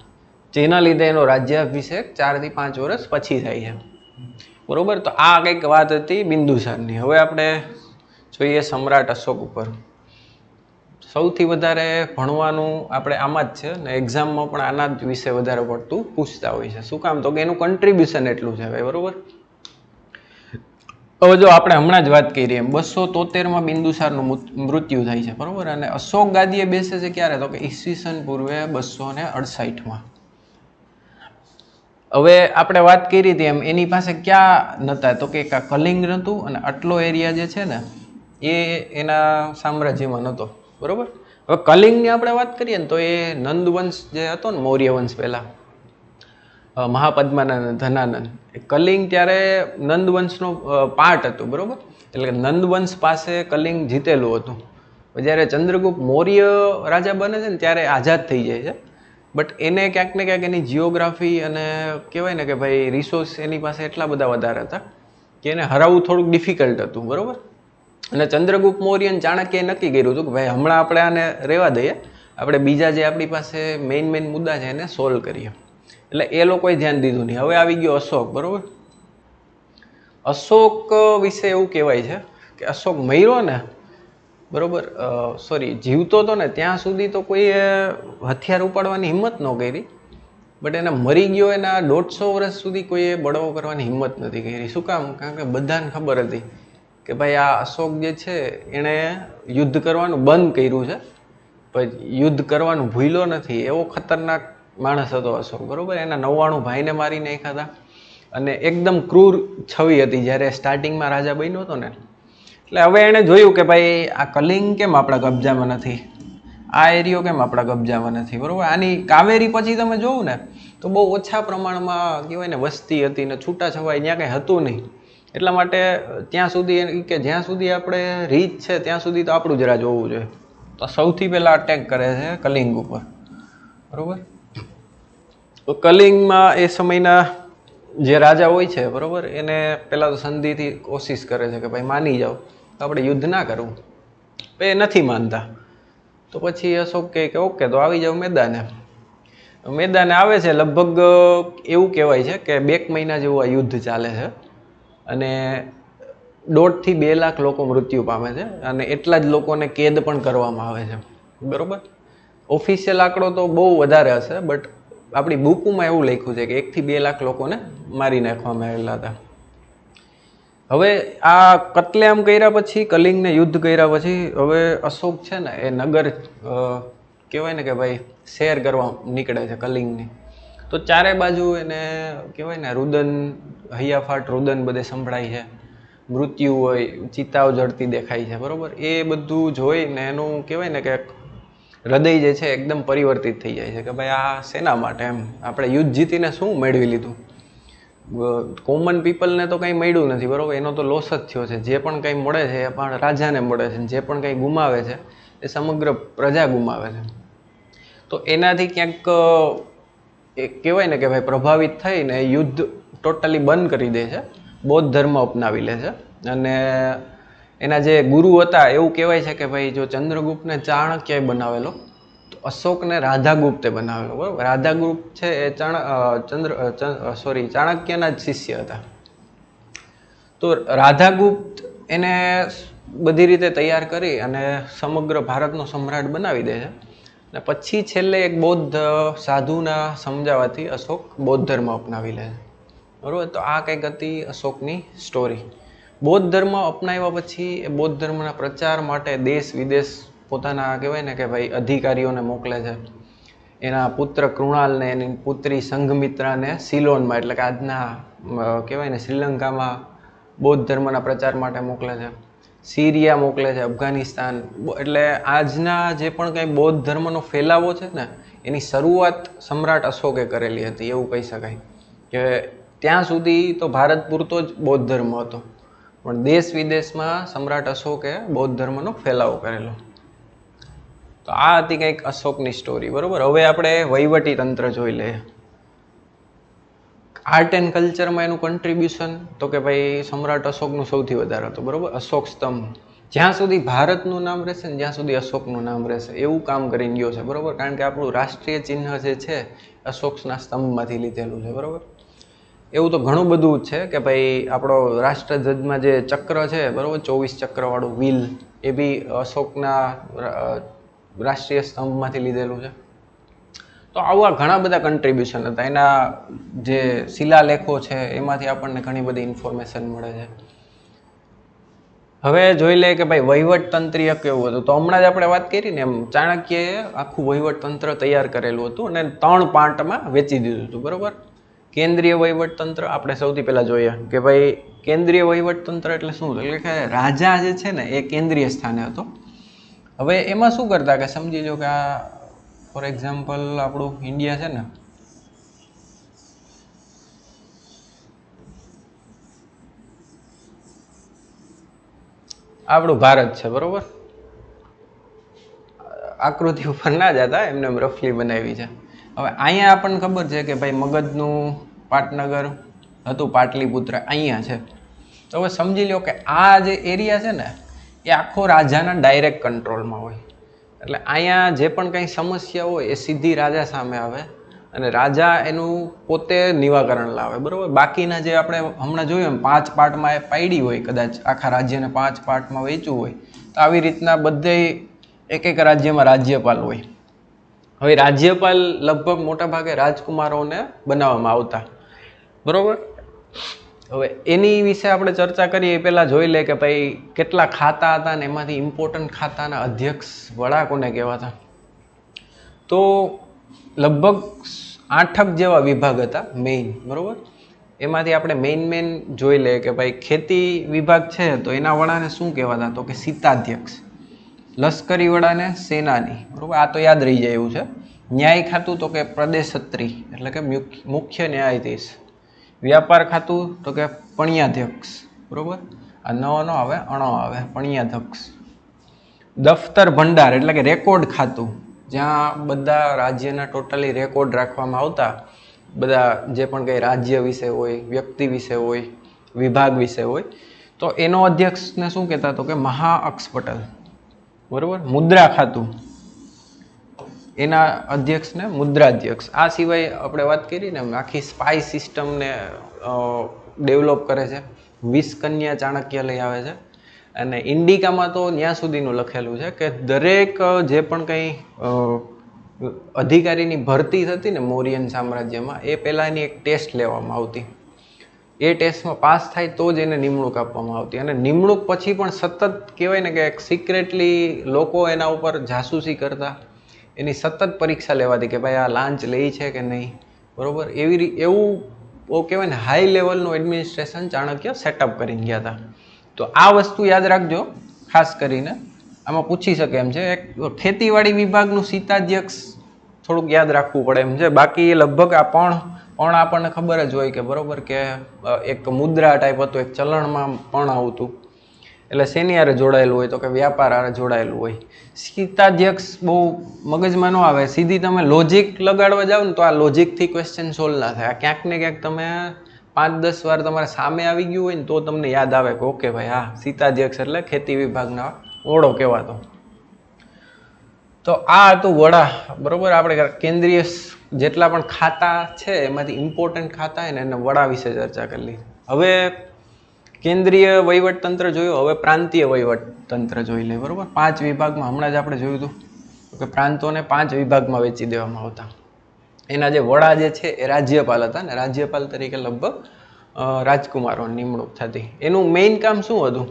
જેના લીધે એનો રાજ્યાભિષેક 4 થી 5 વર્ષ પછી થાય છે, બરોબર. તો આ કંઈક વાત હતી બિંદુસારની. હવે આપણે જોઈએ સમ્રાટ અશોક ઉપર. સૌથી વધારે ભણવાનું આપણે આમાં જ છે ને એક્ઝામમાં પણ આના જ વિશે વધારે પડતું પૂછતા હોય છે. શું કામ? તો કે એનું કન્ટ્રીબ્યુશન એટલું છે ભાઈ, બરોબર. હવે જો આપણે હમણાં જ વાત કરી એમ 273માં બિંદુસારનું મૃત્યુ થાય છે, બરોબર. અને અશોક ગાદીએ બેસે છે ક્યારે? તો કે ઈસવીસન પૂર્વે 268માં. હવે આપણે વાત કરી હતી એમ એની પાસે ક્યાં નહોતા? તો કે કલિંગ નહોતું અને આટલો એરિયા જે છે ને એ એના સામ્રાજ્યમાં નહોતો, બરોબર. હવે કલિંગની આપણે વાત કરીએ ને તો એ નંદવંશ જે હતો ને મૌર્ય વંશ પહેલા મહાપદ્માનંદ ધનાનંદ, એ કલિંગ ત્યારે નંદવંશનો પાર્ટ હતું, બરોબર. એટલે નંદવંશ પાસે કલિંગ જીતેલું હતું. જ્યારે ચંદ્રગુપ્ત મૌર્ય રાજા બને છે ને ત્યારે આઝાદ થઈ જાય છે. બટ એને ક્યાંક ને ક્યાંક એની જીઓગ્રાફી અને કહેવાય ને કે ભાઈ રિસોર્સ એની પાસે એટલા બધા વધારે હતા કે એને હરાવવું થોડુંક ડિફિકલ્ટ હતું, બરોબર. અને ચંદ્રગુપ્ત મૌર્ય અને ચાણક્યએ નક્કી કર્યું હતું કે ભાઈ હમણાં આપણે આને રહેવા દઈએ, આપણે બીજા જે આપણી પાસે મેઇન મુદ્દા છે એને સોલ્વ કરીએ. એટલે એ લોકોએ ધ્યાન દીધું નહીં. હવે આવી ગયો અશોક, બરોબર. અશોક વિશે એવું કહેવાય છે કે અશોક મર્યો ને, બરોબર, સોરી જીવતો હતો ને ત્યાં સુધી તો કોઈએ હથિયાર ઉપાડવાની હિંમત ન કરી. બટ એને મરી ગયો એના 150 વર્ષ સુધી કોઈએ બળવો કરવાની હિંમત નથી કરી. શું કામ? કારણ કે બધાને ખબર હતી કે ભાઈ આ અશોક જે છે એણે યુદ્ધ કરવાનું બંધ કર્યું છે, પણ યુદ્ધ કરવાનું ભૂલ્યો નથી. એવો ખતરનાક માણસ હતો અશોક, બરોબર. એના 99 ભાઈને મારી નાખ્યા હતા અને એકદમ ક્રૂર છવી હતી જ્યારે સ્ટાર્ટિંગમાં રાજા બન્યો હતો ને. એટલે હવે એણે જોયું કે ભાઈ આ કલિંગ કેમ આપણા કબજામાં નથી, આ એરિયો કેમ આપણા કબજામાં નથી, બરોબર. આની કાવેરી પછી તમે જોવું ને તો બહુ ઓછા પ્રમાણમાં કહેવાય ને વસ્તી હતી ને છૂટાછવાય ત્યાં કંઈ હતું નહીં. એટલા માટે ત્યાં સુધી કે જ્યાં સુધી આપણે રીચ છે ત્યાં સુધી તો આપણું જ રાજ હોવું જોઈએ. તો સૌથી પહેલાં અટેક કરે છે કલિંગ ઉપર, બરોબર. તો કલિંગમાં એ સમયના જે રાજા હોય છે, બરોબર, એને પહેલાં તો સંધિથી કોશિશ કરે છે કે ભાઈ માની જાઓ તો આપણે યુદ્ધ ના કરવું. એ નથી માનતા. તો પછી અશોક કહે કે ઓકે તો આવી જાઓ મેદાને. મેદાને આવે છે. લગભગ એવું કહેવાય છે કે 2 મહિના જેવું આ યુદ્ધ ચાલે છે અને 1.5 થી 2 લાખ લોકો મૃત્યુ પામે છે અને એટલા જ લોકોને કેદ પણ કરવામાં આવે છે, બરોબર. ઓફિશિયલ આંકડો તો બહુ વધારે હશે, બટ આપણી બુકમાં એવું લખ્યું છે કે 1 થી 2 લાખ લોકોને મારી નાખવામાં આવેલા હતા. હવે આ કતલેઆમ કર્યા પછી, કલિંગને યુદ્ધ કર્યા પછી હવે અશોક છે ને એ નગર કહેવાય ને કે ભાઈ શેર કરવા નીકળે છે કલિંગની. તો ચારે બાજુ એને કહેવાય ને રુદન, હૈયાફાટ રુદન બધે સંભળાય છે, મૃત્યુ હોય, ચિતાઓ જડતી દેખાય છે, બરોબર. એ બધું જોઈને એનું કહેવાય ને કે હૃદય જે છે એકદમ પરિવર્તિત થઈ જાય છે કે ભાઈ આ શેના માટે, એમ આપણે યુદ્ધ જીતીને શું મેળવી લીધું. કોમન પીપલને તો કંઈ મળ્યું નથી, બરોબર. એનો તો લોસ જ થયો છે. જે પણ કંઈ મળે છે એ પણ રાજાને મળે છે, જે પણ કંઈ ગુમાવે છે એ સમગ્ર પ્રજા ગુમાવે છે. તો એનાથી ક્યાંક એ કહેવાય ને કે ભાઈ પ્રભાવિત થઈને યુદ્ધ ટોટલી બંધ કરી દે છે, બૌદ્ધ ધર્મ અપનાવી લે છે. અને એના જે ગુરુ હતા એવું કહેવાય છે કે ભાઈ જો ચંદ્રગુપ્તને ચાણક્યએ બનાવેલો તો અશોકને રાધાગુપ્તે બનાવેલો, બરોબર. રાધાગુપ્ત છે એ ચાણક્યના જ શિષ્ય હતા. તો રાધાગુપ્ત એને બધી રીતે તૈયાર કરી અને સમગ્ર ભારતનો સમ્રાટ બનાવી દે છે. અને પછી છેલ્લે એક બૌદ્ધ સાધુના સમજાવવાથી અશોક બૌદ્ધ ધર્મ અપનાવી લે છે, બરોબર. તો આ કંઈક હતી અશોકની સ્ટોરી. બૌદ્ધ ધર્મ અપનાવ્યા પછી એ બૌદ્ધ ધર્મના પ્રચાર માટે દેશ વિદેશ પોતાના કહેવાય ને કે ભાઈ અધિકારીઓને મોકલે છે. એના પુત્ર કૃણાલને, એની પુત્રી સંઘમિત્રાને સિલોનમાં, એટલે કે આજના કહેવાય ને શ્રીલંકામાં બૌદ્ધ ધર્મના પ્રચાર માટે મોકલે છે, સિરિયા મોકલે છે, અફઘાનિસ્તાન. એટલે આજના જે પણ કંઈ બૌદ્ધ ધર્મનો ફેલાવો છે ને એની શરૂઆત સમ્રાટ અશોકે કરેલી હતી એવું કહી શકાય. કે ત્યાં સુધી તો ભારત પૂરતો જ બૌદ્ધ ધર્મ હતો, પણ દેશ વિદેશમાં સમ્રાટ અશોકે બૌદ્ધ ધર્મનો ફેલાવો કરેલો. તો આ હતી કંઈક અશોકની સ્ટોરી, બરોબર. હવે આપણે વહીવટી તંત્ર જોઈ લઈએ. આર્ટ એન્ડ કલ્ચરમાં એનું કન્ટ્રીબ્યુશન તો કે ભાઈ સમ્રાટ અશોકનું સૌથી વધારે હતું, બરોબર. અશોક સ્તંભ, જ્યાં સુધી ભારતનું નામ રહેશે ને જ્યાં સુધી અશોકનું નામ રહેશે એવું કામ કરીને ગયો છે, બરોબર. કારણ કે આપણું રાષ્ટ્રીય ચિહ્ન જે છે અશોકના સ્તંભમાંથી લીધેલું છે, બરોબર. એવું તો ઘણું બધું છે કે ભાઈ આપણો રાષ્ટ્રધ્વજમાં જે ચક્ર છે, બરોબર, 24 ચક્રવાળું વ્હીલ, એ બી અશોકના રાષ્ટ્રીય સ્તંભમાંથી લીધેલું છે. તો આવા ઘણા બધા કન્ટ્રીબ્યુશન હતા. એના જે શિલાલેખો છે એમાંથી આપણને ઘણી બધી ઇન્ફોર્મેશન મળે છે. હવે જોઈ લે કે ભાઈ વહીવટ તંત્રીય કેવું હતું. તો હમણાં જ આપણે વાત કરી ને એમ ચાણક્યએ આખું વહીવટ તંત્ર તૈયાર કરેલું હતું અને 3 પાર્ટમાં વેચી દીધું હતું, બરોબર. કેન્દ્રીય વહીવટ તંત્ર આપણે સૌથી પહેલા જોઈએ કે ભાઈ કેન્દ્રીય વહીવટ તંત્ર એટલે શું? એટલે કે રાજા જે છે ને એ કેન્દ્રીય સ્થાને હતો. હવે એમાં શું કરતા કે સમજી લો કે આ ફોર એક્ઝામ્પલ આપણું ઇન્ડિયા છે ને, આપણું ભારત છે, બરોબર. આકૃતિ ઉપર ના જતા, એમને રફલી બનાવી છે. હવે અહીંયા આપણને ખબર છે કે ભાઈ મગધનું પાટનગર હતું, પાટલીપુત્ર અહીંયા છે. તો હવે સમજી લો કે આ જે એરિયા છે ને એ આખો રાજાના ડાયરેક્ટ કંટ્રોલમાં હોય. એટલે અહીંયા જે પણ કંઈ સમસ્યા હોય એ સીધી રાજા સામે આવે અને રાજા એનું પોતે નિવારણ લાવે, બરોબર. બાકીના જે આપણે હમણાં જોયું એમ 5 પાર્ટમાં પાડી હોય, કદાચ આખા રાજ્યને 5 પાર્ટમાં વહેંચ્યું હોય, તો આવી રીતના બધે એક રાજ્યમાં રાજ્યપાલ હોય. હવે રાજ્યપાલ લગભગ મોટા ભાગે રાજકુમારોને બનાવવામાં આવતા, બરોબર. હવે એની વિશે આપણે ચર્ચા કરીએ એ પહેલાં જોઈ લે કે ભાઈ કેટલા ખાતા હતા ને એમાંથી ઇમ્પોર્ટન્ટ ખાતાના અધ્યક્ષ વડા કોને કહેવાતા. તો લગભગ 8 જેવા વિભાગ હતા મેઇન, બરોબર. એમાંથી આપણે મેઇન જોઈ લે કે ભાઈ ખેતી વિભાગ છે તો એના વડાને શું કહેવાતા? તો કે સીતાધ્યક્ષ. લશ્કરી વડાને સેનાની, બરોબર. આ તો યાદ રહી જાય એવું છે. ન્યાય ખાતું તો કે પ્રદેશત્રી એટલે કે મુખ્ય ન્યાયાધીશ. વ્યાપાર ખાતું તો કે પણ્યાધ્યક્ષ, બરોબર. આ ન આવે, અણો આવે, પણ્યાધ્યક્ષ. દફતર ભંડાર એટલે કે રેકોર્ડ ખાતું, જ્યાં બધા રાજ્યના ટોટલી રેકોર્ડ રાખવામાં આવતા, બધા જે પણ કંઈ રાજ્ય વિશે હોય, વ્યક્તિ વિશે હોય, વિભાગ વિશે હોય. તો એનો અધ્યક્ષને શું કહેતા? તો કે મહાઅક્ષપટલ, બરોબર. મુદ્રા ખાતું, એના અધ્યક્ષને મુદ્રાધ્યક્ષ. આ સિવાય આપણે વાત કરી ને આખી સ્પાઈ સિસ્ટમને ડેવલપ કરે છે, 20 કન્યા ચાણક્ય લઈ આવે છે. અને ઇન્ડિકામાં તો ત્યાં સુધીનું લખેલું છે કે દરેક જે પણ કંઈ અધિકારીની ભરતી થતી ને મૌર્યન સામ્રાજ્યમાં, એ પહેલાંની એક ટેસ્ટ લેવામાં આવતી. એ ટેસ્ટમાં પાસ થાય તો જ એને નિમણૂક આપવામાં આવતી. અને નિમણૂક પછી પણ સતત કહેવાય ને કે સિક્રેટલી લોકો એના ઉપર જાસૂસી કરતા, એની સતત પરીક્ષા લેવાતી કે ભાઈ આ લાંચ લે છે કે નહીં, બરોબર. એવું કહેવાય ને હાઈ લેવલનું એડમિનિસ્ટ્રેશન ચાણક્ય સેટઅપ કરીને ગયા હતા. તો આ વસ્તુ યાદ રાખજો, ખાસ કરીને આમાં પૂછી શકે એમ છે. એક ખેતીવાડી વિભાગનું સીતાધ્યક્ષ થોડુંક યાદ રાખવું પડે એમ છે. બાકી લગભગ આ પણ આપણને ખબર જ હોય કે બરોબર કે એક મુદ્રા ટાઈપ હતું, એક ચલણમાં પણ આવતું. એટલે શેની હારે જોડાયેલું હોય? તો કે વ્યાપાર હારે જોડાયેલું હોય. સીતાધ્યક્ષ બહુ મગજમાં ન આવે, સીધી તમે લોજિક લગાડવા જાઓ ને તો આ લોજિકથી ક્વેશ્ચન સોલ્વ ના થાય. ક્યાંક ને ક્યાંક તમે 5-10 વાર તમારે સામે આવી ગયું હોય ને તો તમને યાદ આવે કે ઓકે ભાઈ હા, સીતાધ્યક્ષ એટલે ખેતી વિભાગના વડો કહેવાતો. તો આ હતું વડા, બરોબર. આપણે કેન્દ્રીય જેટલા પણ ખાતા છે એમાંથી ઇમ્પોર્ટન્ટ ખાતા ને એના વડા વિશે ચર્ચા કરી. હવે કેન્દ્રીય વહીવટ તંત્ર જોયું, હવે પ્રાંતીય વહીવટ તંત્ર જોઈ લે, બરોબર. 5 વિભાગમાં હમણાં જ આપણે જોયું હતું કે પ્રાંતોને 5 વિભાગમાં વેચી દેવામાં આવતા. એના જે વડા જે છે એ રાજ્યપાલ હતા ને રાજ્યપાલ તરીકે લગભગ રાજકુમારોની નિમણૂક થતી. એનું મેઇન કામ શું હતું?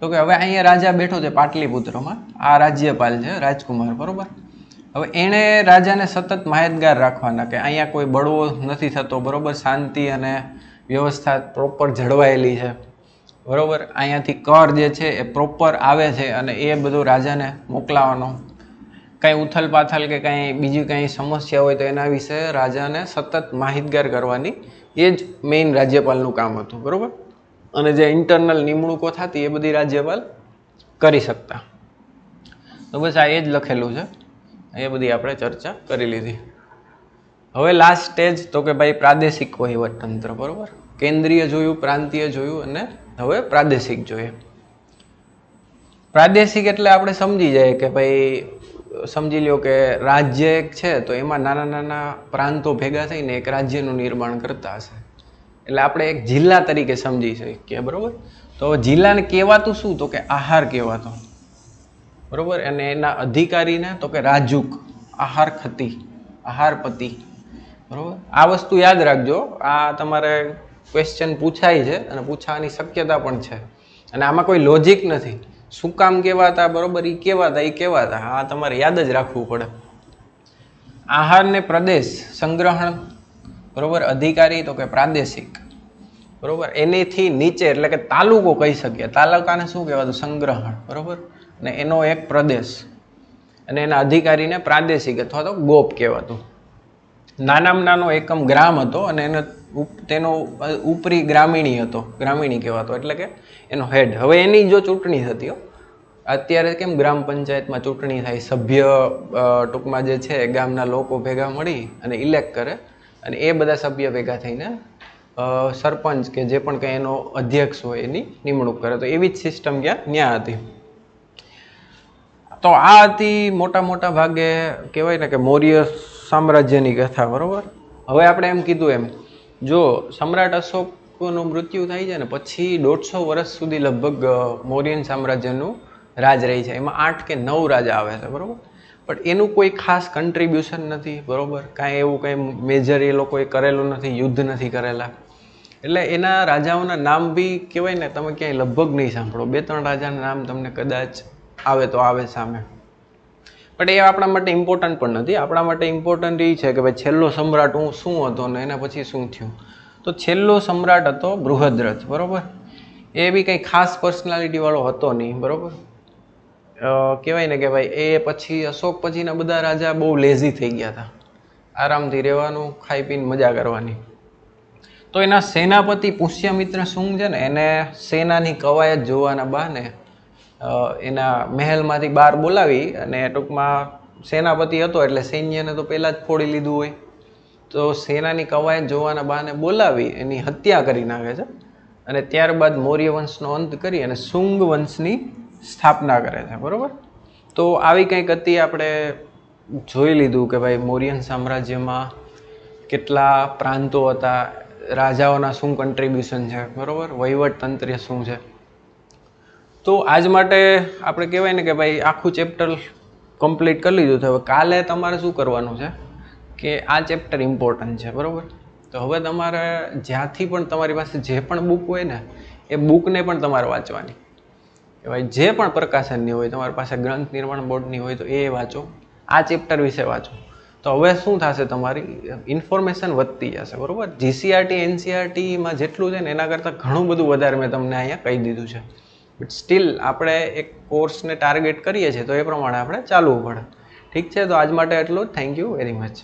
તો કે હવે અહીંયા રાજા બેઠો છે પાટલીપુત્રમાં, આ રાજ્યપાલ છે રાજકુમાર, બરોબર. હવે એણે રાજાને સતત માહિતગાર રાખવાના કે અહીંયા કોઈ બળવો નથી થતો, બરોબર. શાંતિ અને વ્યવસ્થા પ્રોપર જળવાયેલી છે. બરોબર, અહીંયાથી કર જે છે એ પ્રોપર આવે છે અને એ બધું રાજાને મોકલાવાનો. કાંઈ ઉથલ પાથલ કે કાંઈ બીજી કાંઈ સમસ્યા હોય તો એના વિશે રાજાને સતત માહિતગાર કરવાની એ જ મેઇન રાજ્યપાલનું કામ હતું. બરાબર, અને જે ઇન્ટરનલ નિમણૂકો થતી એ બધી રાજ્યપાલ કરી શકતા. તો બસ આ એ જ લખેલું છે, એ બધી આપણે ચર્ચા કરી લીધી. હવે લાસ્ટ સ્ટેજ તો કે ભાઈ પ્રાદેશિક વહીવટતંત્ર. બરાબર, કેન્દ્રીય જોયું, પ્રાંતીય જોયું અને હવે પ્રાદેશિક જોઈએ. પ્રાદેશિક એટલે આપણે સમજી જાય કે ભાઈ સમજી લ્યો કે રાજ્ય એક છે તો એમાં નાના નાના પ્રાંતો ભેગા થઈને એક રાજ્યનું નિર્માણ કરતા હશે, એટલે આપણે એક જિલ્લા તરીકે સમજી શકીએ. બરાબર, તો જિલ્લાને કહેવાતું શું? તો કે આહાર કહેવાતો. બરાબર, અને એના અધિકારીને તો કે રાજુક, આહારખતી, આહારપતિ. બરાબર, આ વસ્તુ યાદ રાખજો, આ તમારે ક્વેશ્ચન પૂછાય છે અને પૂછવાની શક્યતા પણ છે. અને આમાં કોઈ લોજિક નથી, શું કામ કહેવાતા, બરોબર, એ કહેવાતા, આ તમારે યાદ જ રાખવું પડે. આહાર ને પ્રદેશ સંગ્રહણ, બરોબર, અધિકારી તો કે પ્રાદેશિક. બરોબર, એનીથી નીચે એટલે કે તાલુકો કહી શકીએ, તાલુકાને શું કહેવાતું? સંગ્રહણ. બરોબર, અને એનો એક પ્રદેશ અને એના અધિકારીને પ્રાદેશિક અથવા તો ગોપ કહેવાતું. નાનામાં નાનો એકમ ગ્રામ હતો અને તેનો ઉપરી ગ્રામીણી હતો, ગ્રામીણી કહેવાતો, એટલે કે એનો હેડ. હવે એની જો ચૂંટણી થતી, અત્યારે કેમ ગ્રામ પંચાયતમાં ચૂંટણી થાય, સભ્ય ટૂંકમાં જે છે ગામના લોકો ભેગા મળી અને ઇલેક્ટ કરે અને એ બધા સભ્ય ભેગા થઈને સરપંચ કે જે પણ કંઈ એનો અધ્યક્ષ હોય એની નિમણૂક કરે. તો એવી જ સિસ્ટમ ત્યાં હતી. તો આ હતી મોટા ભાગે કહેવાય ને કે મૌર્ય સામ્રાજ્યની કથા. બરોબર, હવે આપણે એમ કીધું એમ, જો સમ્રાટ અશોકનું મૃત્યુ થાય છે ને પછી 150 વર્ષ સુધી લગભગ મૌર્યન સામ્રાજ્યનું રાજ રહી છે. એમાં 8 કે 9 રાજા આવે છે. બરોબર, પણ એનું કોઈ ખાસ કન્ટ્રીબ્યુશન નથી. બરોબર, કાંઈ એવું કંઈ મેજર એ લોકોએ કરેલું નથી, યુદ્ધ નથી કરેલા, એટલે એના રાજાઓના નામ બી કહેવાય ને તમે ક્યાંય લગભગ નહીં સાંભળો. 2-3 રાજાના નામ તમને કદાચ આવે તો આવે સામે, પણ એ આપણા માટે ઇમ્પોર્ટન્ટ પણ નથી. આપણા માટે ઇમ્પોર્ટન્ટ એ છે કે ભાઈ છેલ્લો સમ્રાટ શું હતો ને એના પછી શું થયું. તો છેલ્લો સમ્રાટ હતો બૃહદ્રથ. બરોબર, એ બી કંઈ ખાસ પર્સનાલિટી વાળો હતો નહીં. બરોબર, કહેવાય ને કે ભાઈ એ પછી અશોક પછીના બધા રાજા બહુ લેઝી થઈ ગયા હતા, આરામથી રહેવાનું, ખાઈ પીને મજા કરવાની. તો એના સેનાપતિ પુષ્યમિત્ર શુંગ છે ને, એને સેનાની કવાયત જોવાના બહાને એના મહેલમાંથી બહાર બોલાવી અને ટૂંકમાં સેનાપતિ હતો એટલે સૈન્યને તો પહેલાં જ ફોડી લીધું હોય, તો સેનાની કવાયત જોવાના બહાને બોલાવી એની હત્યા કરી નાખે છે અને ત્યારબાદ મૌર્ય વંશનો અંત કરી અને શુંગ વંશની સ્થાપના કરે છે. બરાબર, તો આવી કંઈક હતી. આપણે જોઈ લીધું કે ભાઈ મૌર્યન સામ્રાજ્યમાં કેટલા પ્રાંતો હતા, રાજાઓના શું કન્ટ્રીબ્યુશન છે, બરાબર, વહીવટતંત્ર શું છે. તો આજ માટે આપણે કહેવાય ને કે ભાઈ આખું ચેપ્ટર કમ્પ્લીટ કરી લીધું છે. હવે કાલે તમારે શું કરવાનું છે કે આ ચેપ્ટર ઇમ્પોર્ટન્ટ છે. બરાબર, તો હવે તમારે જ્યાંથી પણ તમારી પાસે જે પણ બુક હોય ને એ બુકને પણ તમારે વાંચવાની, કે ભાઈ જે પણ પ્રકાશનની હોય, તમારી પાસે ગ્રંથ નિર્માણ બોર્ડની હોય તો એ વાંચો, આ ચેપ્ટર વિશે વાંચો. તો હવે શું થશે, તમારી ઇન્ફોર્મેશન વધતી જશે. બરાબર, જીસીઆરટી એનસીઆરટીમાં જેટલું છે ને એના કરતાં ઘણું બધું વધારે મેં તમને અહીંયા કહી દીધું છે. બટ સ્ટીલ આપણે એક કોર્સને ટાર્ગેટ કરીએ છીએ તો એ પ્રમાણે આપણે ચાલવું પડે. ઠીક છે, તો આજ માટે એટલું જ. Thank you very much.